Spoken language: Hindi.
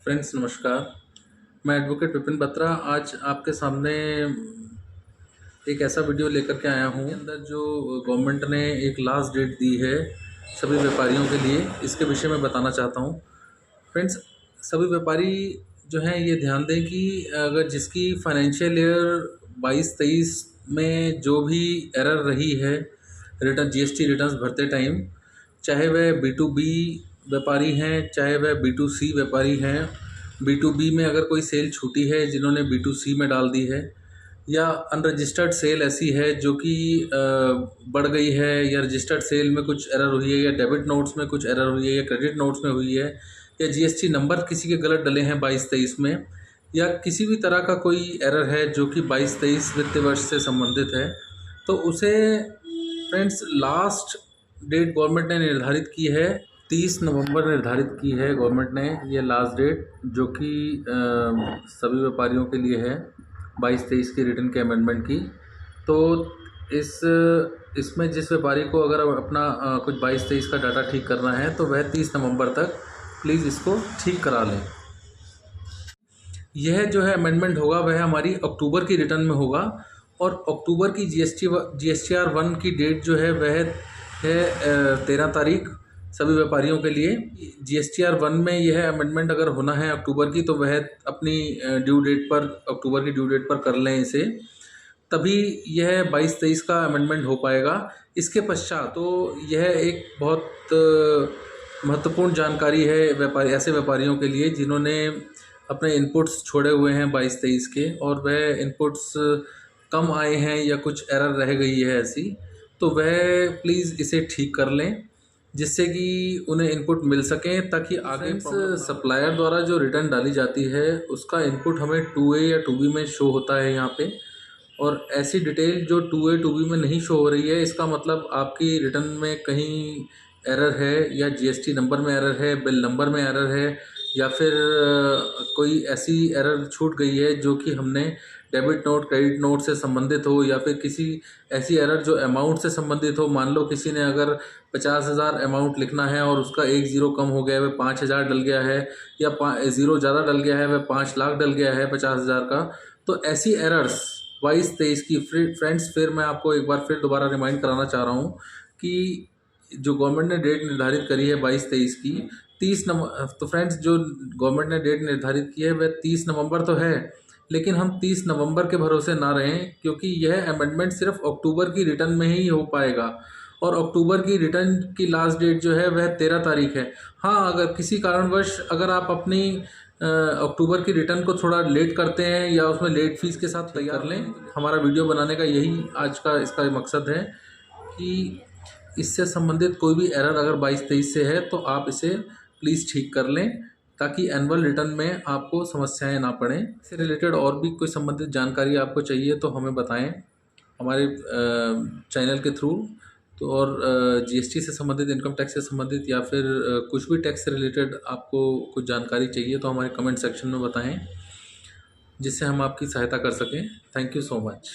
फ्रेंड्स नमस्कार। मैं एडवोकेट विपिन बत्रा आज आपके सामने एक ऐसा वीडियो लेकर के आया हूँ अंदर जो गवर्नमेंट ने एक लास्ट डेट दी है सभी व्यापारियों के लिए, इसके विषय में बताना चाहता हूँ। फ्रेंड्स, सभी व्यापारी जो हैं ये ध्यान दें कि अगर जिसकी फाइनेंशियल ईयर 22-23 में जो भी एरर रही है रिटर्न जीएसटी रिटर्न्स भरते टाइम, चाहे वह B2B व्यापारी हैं चाहे वह B2C व्यापारी हैं, B2B में अगर कोई सेल छूटी है जिन्होंने B2C में डाल दी है, या अनरजिस्टर्ड सेल ऐसी है जो कि बढ़ गई है, या रजिस्टर्ड सेल में कुछ एरर हुई है, या डेबिट नोट्स में कुछ एरर हुई है, या क्रेडिट नोट्स में हुई है, या जीएसटी नंबर किसी के गलत डले हैं 22-23 में, या किसी भी तरह का कोई एरर है जो कि 22-23 वित्तीय वर्ष से संबंधित है, तो उसे फ्रेंड्स लास्ट डेट गवर्नमेंट ने निर्धारित की है, 30 नवंबर निर्धारित की है गवर्नमेंट ने ये लास्ट डेट, जो कि सभी व्यापारियों के लिए है 22-23 की रिटर्न के अमेंडमेंट की। तो इसमें जिस व्यापारी को अगर अपना कुछ 22-23 का डाटा ठीक करना है तो वह 30 नवंबर तक प्लीज़ इसको ठीक करा लें। यह जो है अमेंडमेंट होगा वह हमारी अक्टूबर की रिटर्न में होगा, और अक्टूबर की GSTR 1 की डेट जो है वह है 13 तारीख सभी व्यापारियों के लिए। GSTR 1 में यह अमेंडमेंट अगर होना है अक्टूबर की तो वह अपनी ड्यू डेट पर, अक्टूबर की ड्यू डेट पर कर लें इसे, तभी यह 22-23 का अमेंडमेंट हो पाएगा। इसके पश्चात तो यह एक बहुत महत्वपूर्ण जानकारी है ऐसे व्यापारियों के लिए जिन्होंने अपने इनपुट्स छोड़े हुए हैं 22-23 के, और वह इनपुट्स कम आए हैं या कुछ एरर रह गई है ऐसी, तो वह प्लीज़ इसे ठीक कर लें जिससे कि उन्हें इनपुट मिल सकें, ताकि आगे सप्लायर द्वारा जो रिटर्न डाली जाती है उसका इनपुट हमें 2A या 2B में शो होता है यहाँ पे, और ऐसी डिटेल जो 2A 2B में नहीं शो हो रही है इसका मतलब आपकी रिटर्न में कहीं एरर है, या जीएसटी नंबर में एरर है, बिल नंबर में एरर है, या फिर कोई ऐसी एरर छूट गई है जो कि हमने डेबिट नोट क्रेडिट नोट से संबंधित हो, या फिर किसी ऐसी एरर जो अमाउंट से संबंधित हो। मान लो किसी ने अगर 50,000 अमाउंट लिखना है और उसका एक ज़ीरो कम हो गया है, वह 5,000 डल गया है, या ज़ीरो ज़्यादा डल गया है, वह 5 लाख डल गया है 50,000 का। तो ऐसी एरर्स 22-23 की फ्रेंड्स, फिर मैं आपको एक बार फिर दोबारा रिमाइंड कराना चाह रहा हूँ कि जो गवर्नमेंट ने डेट निर्धारित करी है 22-23 की 30 नवंबर, तो फ्रेंड्स जो गवर्नमेंट ने डेट निर्धारित की है वह 30 नवंबर तो है, लेकिन हम 30 नवंबर के भरोसे ना रहें, क्योंकि यह अमेंडमेंट सिर्फ अक्टूबर की रिटर्न में ही हो पाएगा, और अक्टूबर की रिटर्न की लास्ट डेट जो है वह 13 तारीख है। हाँ, अगर किसी कारणवश अगर आप अपनी अक्टूबर की रिटर्न को थोड़ा लेट करते हैं या उसमें लेट फीस के साथ तैयार कर लें, हमारा वीडियो बनाने का यही आज का इसका मकसद है कि इससे संबंधित कोई भी एरर अगर 22-23 से है तो आप इसे प्लीज़ ठीक कर लें, ताकि एनुअल रिटर्न में आपको समस्याएं ना पड़ें। इससे रिलेटेड और भी कोई संबंधित जानकारी आपको चाहिए तो हमें बताएं हमारे चैनल के थ्रू। तो और जीएसटी से संबंधित, इनकम टैक्स से संबंधित, या फिर कुछ भी टैक्स से रिलेटेड आपको कुछ जानकारी चाहिए तो हमारे कमेंट सेक्शन में बताएं, जिससे हम आपकी सहायता कर सकें। Thank you so much.